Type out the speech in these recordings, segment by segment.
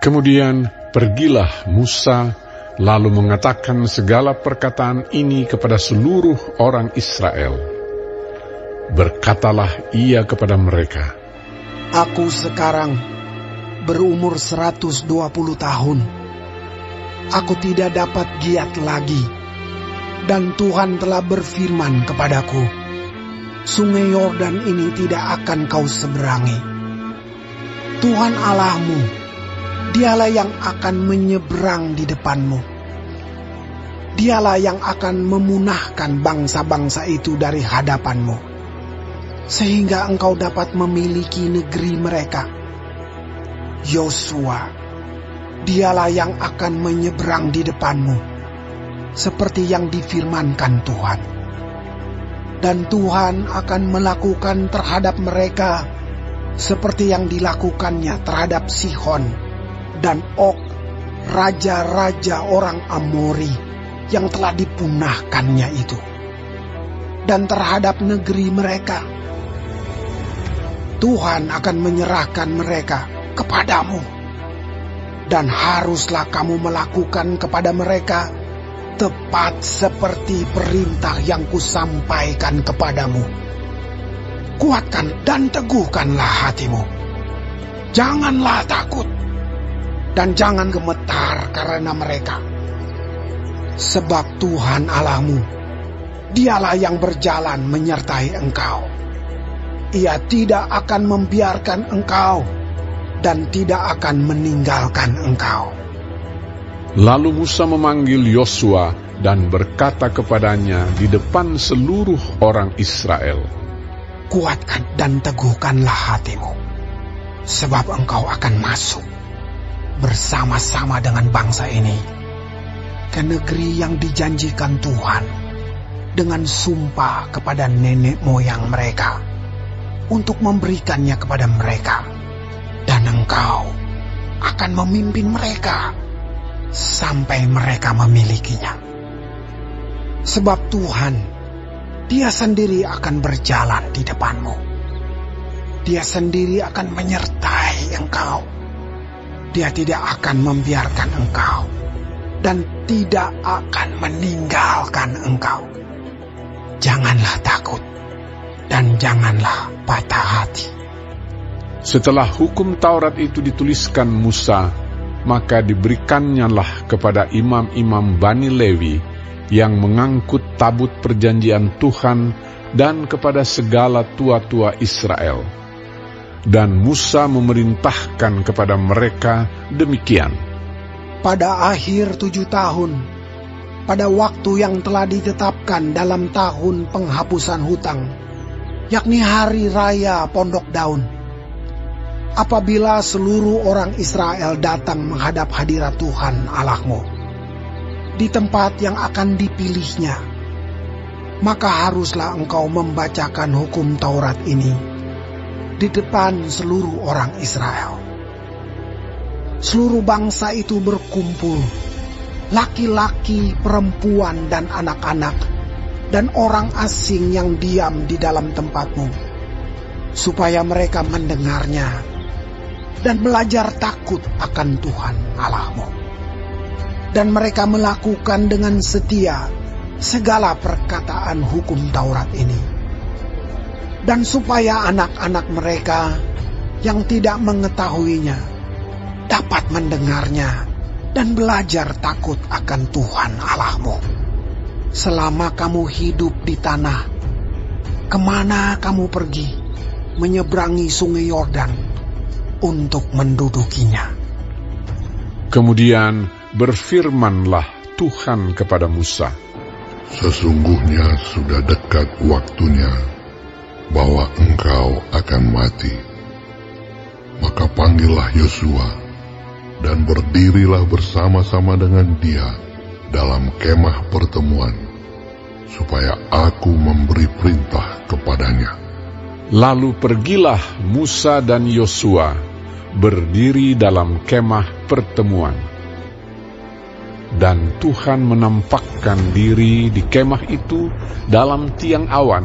Kemudian pergilah Musa, lalu mengatakan segala perkataan ini kepada seluruh orang Israel. Berkatalah ia kepada mereka, Aku sekarang berumur 120 tahun. Aku tidak dapat giat lagi. Dan Tuhan telah berfirman kepadaku, Sungai Yordan ini tidak akan kau seberangi. Tuhan Allahmu, Dialah yang akan menyeberang di depanmu. Dialah yang akan memunahkan bangsa-bangsa itu dari hadapanmu, sehingga engkau dapat memiliki negeri mereka. Yosua, Dialah yang akan menyeberang di depanmu, seperti yang difirmankan Tuhan. Dan Tuhan akan melakukan terhadap mereka seperti yang dilakukannya terhadap Sihon dan Og, raja-raja orang Amori yang telah dipunahkannya itu, dan terhadap negeri mereka. Tuhan akan menyerahkan mereka kepadamu, dan haruslah kamu melakukan kepada mereka tepat seperti perintah yang kusampaikan kepadamu. Kuatkan dan teguhkanlah hatimu. Janganlah takut, dan jangan gemetar karena mereka. Sebab Tuhan Allahmu, Dialah yang berjalan menyertai engkau. Ia tidak akan membiarkan engkau, dan tidak akan meninggalkan engkau. Lalu Musa memanggil Yosua dan berkata kepadanya di depan seluruh orang Israel, Kuatkan dan teguhkanlah hatimu, sebab engkau akan masuk bersama-sama dengan bangsa ini ke negeri yang dijanjikan Tuhan dengan sumpah kepada nenek moyang mereka untuk memberikannya kepada mereka, dan engkau akan memimpin mereka sampai mereka memilikinya. Sebab Tuhan, Dia sendiri akan berjalan di depanmu. Dia sendiri akan menyertai engkau. Dia tidak akan membiarkan engkau, dan tidak akan meninggalkan engkau. Janganlah takut, dan janganlah patah hati. Setelah hukum Taurat itu dituliskan Musa, maka diberikannya kepada imam-imam Bani Lewi yang mengangkut tabut perjanjian Tuhan dan kepada segala tua-tua Israel. Dan Musa memerintahkan kepada mereka demikian. Pada akhir 7 tahun, pada waktu yang telah ditetapkan dalam tahun penghapusan hutang, yakni hari raya Pondok Daun, apabila seluruh orang Israel datang menghadap hadirat Tuhan Allahmu di tempat yang akan dipilihnya, maka haruslah engkau membacakan hukum Taurat ini di depan seluruh orang Israel. Seluruh bangsa itu berkumpul, laki-laki, perempuan, dan anak-anak, dan orang asing yang diam di dalam tempatmu, supaya mereka mendengarnya dan belajar takut akan Tuhan Allahmu. Dan mereka melakukan dengan setia segala perkataan hukum Taurat ini. Dan supaya anak-anak mereka yang tidak mengetahuinya dapat mendengarnya dan belajar takut akan Tuhan Allahmu. Selama kamu hidup di tanah, kemana kamu pergi, menyeberangi sungai Yordan untuk mendudukinya. Kemudian berfirmanlah Tuhan kepada Musa, Sesungguhnya sudah dekat waktunya bahwa engkau akan mati. Maka panggillah Yosua dan berdirilah bersama-sama dengan dia dalam kemah pertemuan, supaya aku memberi perintah kepadanya. Lalu pergilah Musa dan Yosua berdiri dalam kemah pertemuan. Dan Tuhan menampakkan diri di kemah itu dalam tiang awan,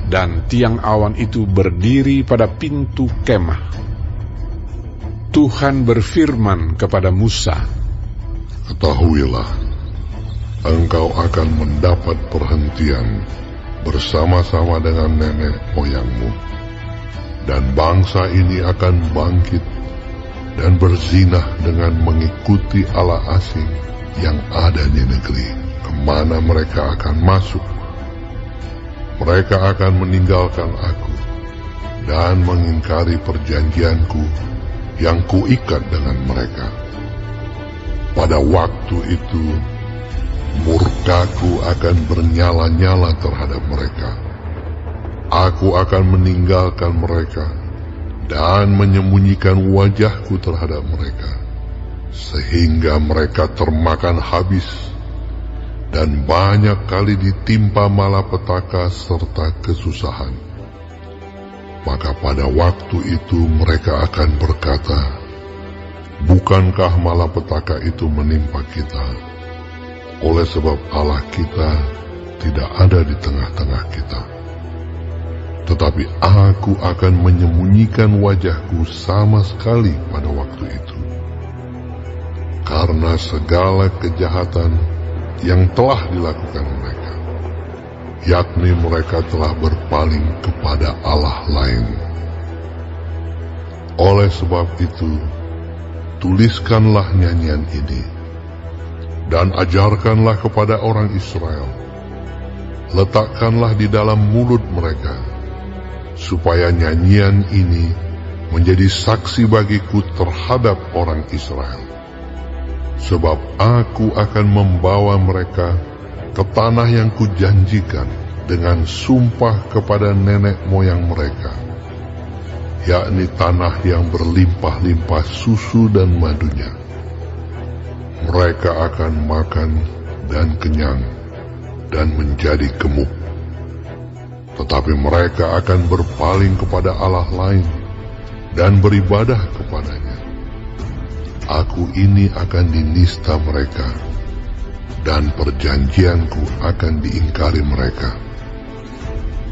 dan tiang awan itu berdiri pada pintu kemah. Tuhan berfirman kepada Musa, Ketahuilah, engkau akan mendapat perhentian bersama-sama dengan nenek moyangmu, dan bangsa ini akan bangkit dan berzinah dengan mengikuti Allah asing yang ada di negeri kemana mereka akan masuk. Mereka akan meninggalkan aku dan mengingkari perjanjianku yang kuikat dengan mereka. Pada waktu itu, murkaku akan bernyala-nyala terhadap mereka. Aku akan meninggalkan mereka dan menyembunyikan wajahku terhadap mereka, sehingga mereka termakan habis dan banyak kali ditimpa malapetaka serta kesusahan. Maka pada waktu itu mereka akan berkata, bukankah malapetaka itu menimpa kita? Oleh sebab Allah kita tidak ada di tengah-tengah kita. Tetapi aku akan menyembunyikan wajahku sama sekali pada waktu itu, karena segala kejahatan yang telah dilakukan mereka, yakni mereka telah berpaling kepada Allah lain. Oleh sebab itu, tuliskanlah nyanyian ini, dan ajarkanlah kepada orang Israel. Letakkanlah di dalam mulut mereka, supaya nyanyian ini menjadi saksi bagiku terhadap orang Israel. Sebab aku akan membawa mereka ke tanah yang kujanjikan dengan sumpah kepada nenek moyang mereka, yakni tanah yang berlimpah-limpah susu dan madunya. Mereka akan makan dan kenyang dan menjadi gemuk. Tetapi mereka akan berpaling kepada Allah lain dan beribadah kepadanya. Aku ini akan dinista mereka, dan perjanjianku akan diingkari mereka.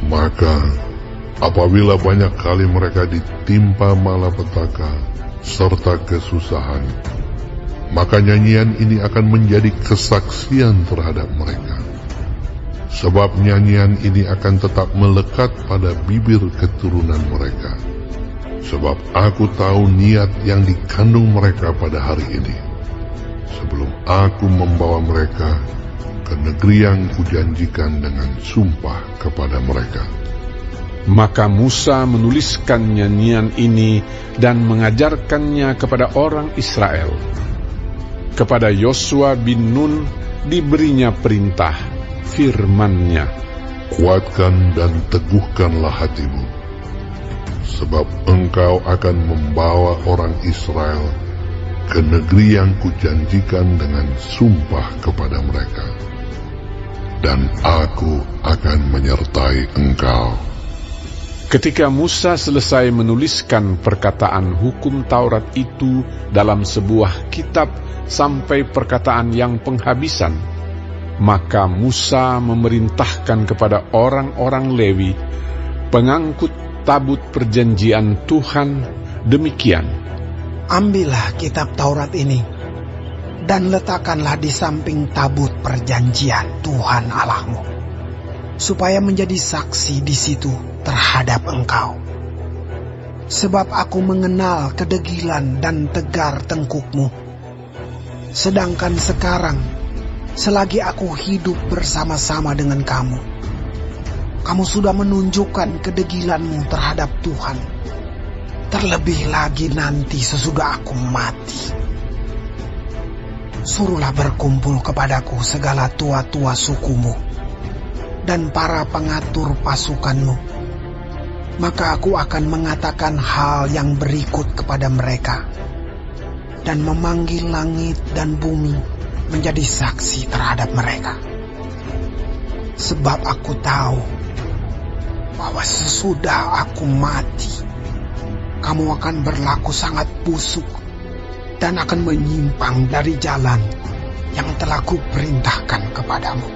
Maka apabila banyak kali mereka ditimpa malapetaka serta kesusahan, maka nyanyian ini akan menjadi kesaksian terhadap mereka. Sebab nyanyian ini akan tetap melekat pada bibir keturunan mereka. Sebab aku tahu niat yang dikandung mereka pada hari ini, sebelum aku membawa mereka ke negeri yang kujanjikan dengan sumpah kepada mereka. Maka Musa menuliskan nyanyian ini dan mengajarkannya kepada orang Israel. Kepada Yosua bin Nun diberinya perintah, firman-Nya, Kuatkan dan teguhkanlah hatimu, sebab engkau akan membawa orang Israel ke negeri yang kujanjikan dengan sumpah kepada mereka, dan aku akan menyertai engkau. Ketika Musa selesai menuliskan perkataan hukum Taurat itu dalam sebuah kitab sampai perkataan yang penghabisan, maka Musa memerintahkan kepada orang-orang Lewi, pengangkut tabut perjanjian Tuhan, demikian: Ambillah kitab Taurat ini, dan letakkanlah di samping tabut perjanjian Tuhan Allahmu, supaya menjadi saksi di situ terhadap engkau. Sebab aku mengenal kedegilan dan tegar tengkukmu. Sedangkan sekarang, selagi aku hidup bersama-sama dengan kamu, kamu sudah menunjukkan kedegilanmu terhadap Tuhan. Terlebih lagi nanti sesudah aku mati. Suruhlah berkumpul kepadaku segala tua-tua sukumu dan para pengatur pasukanmu. Maka aku akan mengatakan hal yang berikut kepada mereka, dan memanggil langit dan bumi menjadi saksi terhadap mereka. Sebab aku tahu bahwa sesudah aku mati, kamu akan berlaku sangat busuk dan akan menyimpang dari jalan yang telah kuperintahkan kepadamu.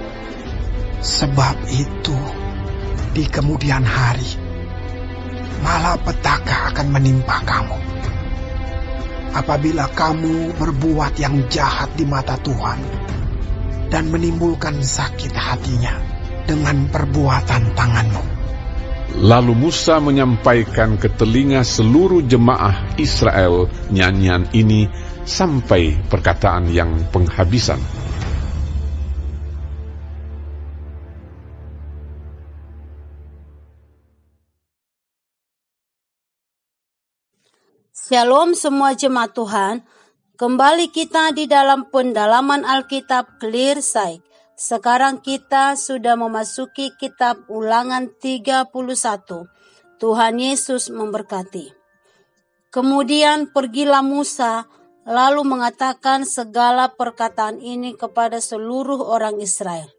Sebab itu, di kemudian hari, malapetaka akan menimpa kamu. apabila kamu berbuat yang jahat di mata Tuhan dan menimbulkan sakit hatinya dengan perbuatan tanganmu. Lalu Musa menyampaikan ke telinga seluruh jemaah Israel nyanyian ini sampai perkataan yang penghabisan. Shalom semua jemaat Tuhan, kembali kita di dalam pendalaman Alkitab Clear Sight. Sekarang kita sudah memasuki kitab Ulangan 31. Tuhan Yesus memberkati. Kemudian pergilah Musa, lalu mengatakan segala perkataan ini kepada seluruh orang Israel.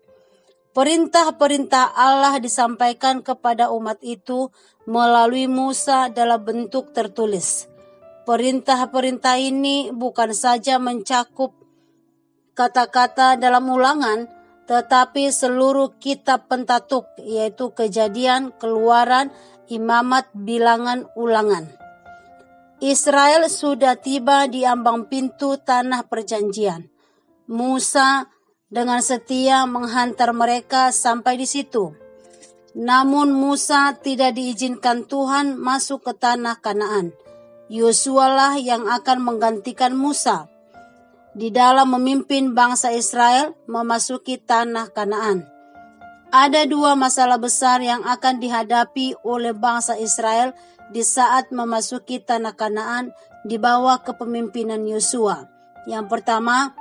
Perintah-perintah Allah disampaikan kepada umat itu melalui Musa dalam bentuk tertulis. Perintah-perintah ini bukan saja mencakup kata-kata dalam Ulangan, tetapi seluruh kitab Pentatuk, yaitu Kejadian, Keluaran, Imamat, Bilangan, Ulangan. Israel sudah tiba di ambang pintu tanah perjanjian. Musa dengan setia menghantar mereka sampai di situ. Namun Musa tidak diizinkan Tuhan masuk ke tanah Kanaan. Yosua lah yang akan menggantikan Musa di dalam memimpin bangsa Israel memasuki tanah Kanaan. Ada dua masalah besar yang akan dihadapi oleh bangsa Israel di saat memasuki tanah Kanaan di bawah kepemimpinan Yosua. Yang pertama,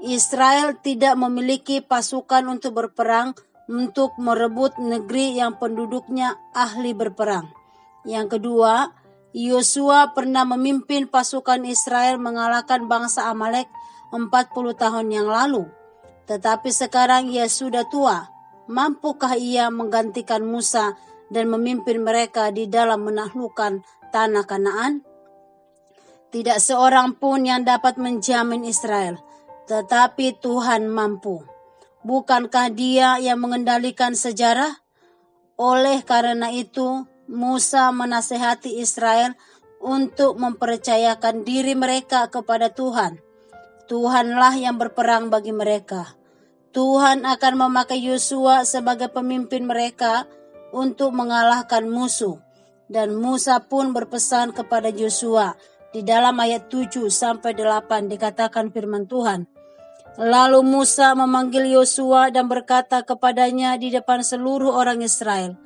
Israel tidak memiliki pasukan untuk berperang untuk merebut negeri yang penduduknya ahli berperang. Yang kedua, Yosua pernah memimpin pasukan Israel mengalahkan bangsa Amalek 40 tahun yang lalu. Tetapi sekarang ia sudah tua. Mampukah ia menggantikan Musa dan memimpin mereka di dalam menaklukkan tanah Kanaan? Tidak seorang pun yang dapat menjamin Israel, tetapi Tuhan mampu. Bukankah Dia yang mengendalikan sejarah? Oleh karena itu, Musa menasihati Israel untuk mempercayakan diri mereka kepada Tuhan. Tuhanlah yang berperang bagi mereka. Tuhan akan memakai Yosua sebagai pemimpin mereka untuk mengalahkan musuh. Dan Musa pun berpesan kepada Yosua di dalam ayat 7-8 dikatakan firman Tuhan. Lalu Musa memanggil Yosua dan berkata kepadanya di depan seluruh orang Israel,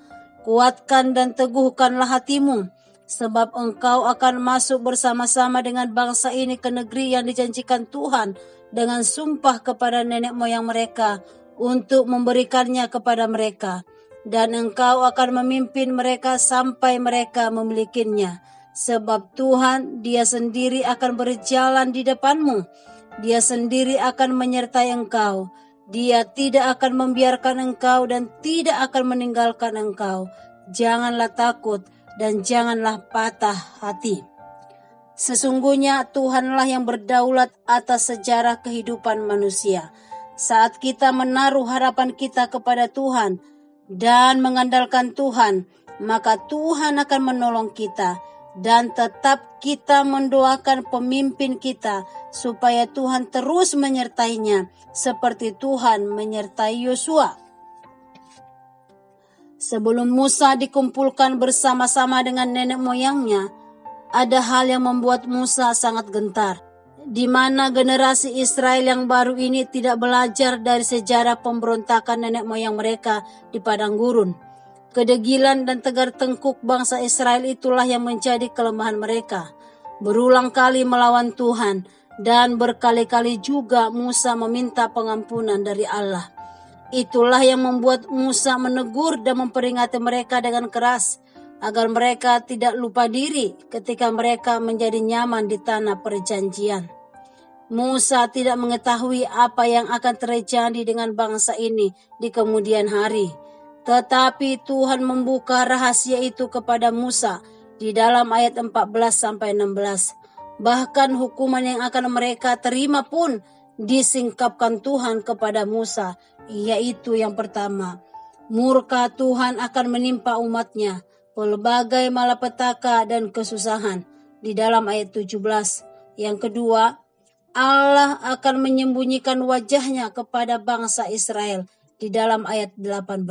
kuatkan dan teguhkanlah hatimu, sebab engkau akan masuk bersama-sama dengan bangsa ini ke negeri yang dijanjikan Tuhan dengan sumpah kepada nenek moyang mereka untuk memberikannya kepada mereka. Dan engkau akan memimpin mereka sampai mereka memilikinya. Sebab Tuhan, Dia sendiri akan berjalan di depanmu. Dia sendiri akan menyertai engkau. Dia tidak akan membiarkan engkau dan tidak akan meninggalkan engkau. Janganlah takut dan janganlah patah hati. Sesungguhnya Tuhanlah yang berdaulat atas sejarah kehidupan manusia. Saat kita menaruh harapan kita kepada Tuhan dan mengandalkan Tuhan, maka Tuhan akan menolong kita. Dan tetap kita mendoakan pemimpin kita supaya Tuhan terus menyertainya seperti Tuhan menyertai Yosua. Sebelum Musa dikumpulkan bersama-sama dengan nenek moyangnya, ada hal yang membuat Musa sangat gentar, di mana generasi Israel yang baru ini tidak belajar dari sejarah pemberontakan nenek moyang mereka di padang gurun. Kedegilan dan tegar tengkuk bangsa Israel itulah yang menjadi kelemahan mereka. Berulang kali melawan Tuhan dan berkali-kali juga Musa meminta pengampunan dari Allah. Itulah yang membuat Musa menegur dan memperingati mereka dengan keras agar mereka tidak lupa diri ketika mereka menjadi nyaman di tanah perjanjian. Musa tidak mengetahui apa yang akan terjadi dengan bangsa ini di kemudian hari. Tetapi Tuhan membuka rahasia itu kepada Musa di dalam ayat 14-16. Bahkan hukuman yang akan mereka terima pun disingkapkan Tuhan kepada Musa, yaitu yang pertama, murka Tuhan akan menimpa umatnya, pelbagai malapetaka dan kesusahan di dalam ayat 17. Yang kedua, Allah akan menyembunyikan wajahnya kepada bangsa Israel di dalam ayat 18.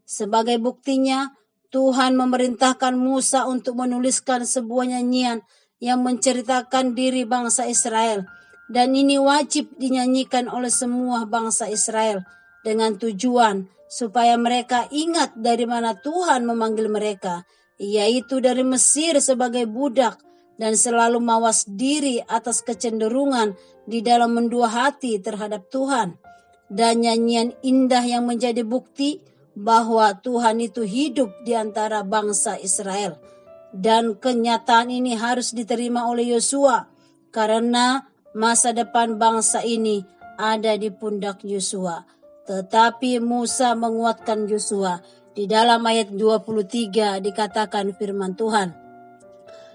Sebagai buktinya, Tuhan memerintahkan Musa untuk menuliskan sebuah nyanyian yang menceritakan diri bangsa Israel. Dan ini wajib dinyanyikan oleh semua bangsa Israel dengan tujuan supaya mereka ingat dari mana Tuhan memanggil mereka, yaitu dari Mesir sebagai budak, dan selalu mawas diri atas kecenderungan di dalam mendua hati terhadap Tuhan. Dan nyanyian indah yang menjadi bukti bahwa Tuhan itu hidup di antara bangsa Israel. Dan kenyataan ini harus diterima oleh Yosua karena masa depan bangsa ini ada di pundak Yosua. Tetapi Musa menguatkan Yosua. Di dalam ayat 23 dikatakan firman Tuhan.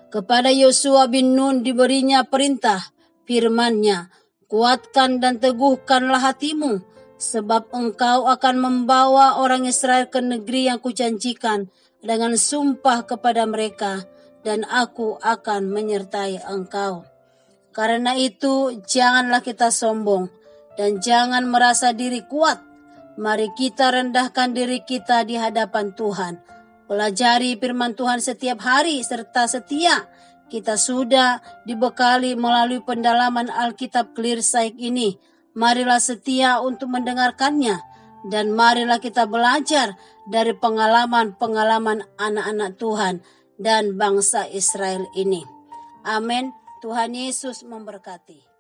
Kepada Yosua bin Nun diberinya perintah firman-Nya, kuatkan dan teguhkanlah hatimu, sebab engkau akan membawa orang Israel ke negeri yang kujanjikan dengan sumpah kepada mereka, dan aku akan menyertai engkau. Karena itu, janganlah kita sombong dan jangan merasa diri kuat. Mari kita rendahkan diri kita di hadapan Tuhan. Pelajari firman Tuhan setiap hari serta setia. Kita sudah dibekali melalui pendalaman Alkitab Clear Sight ini. Marilah setia untuk mendengarkannya. Dan marilah kita belajar dari pengalaman-pengalaman anak-anak Tuhan dan bangsa Israel ini. Amin. Tuhan Yesus memberkati.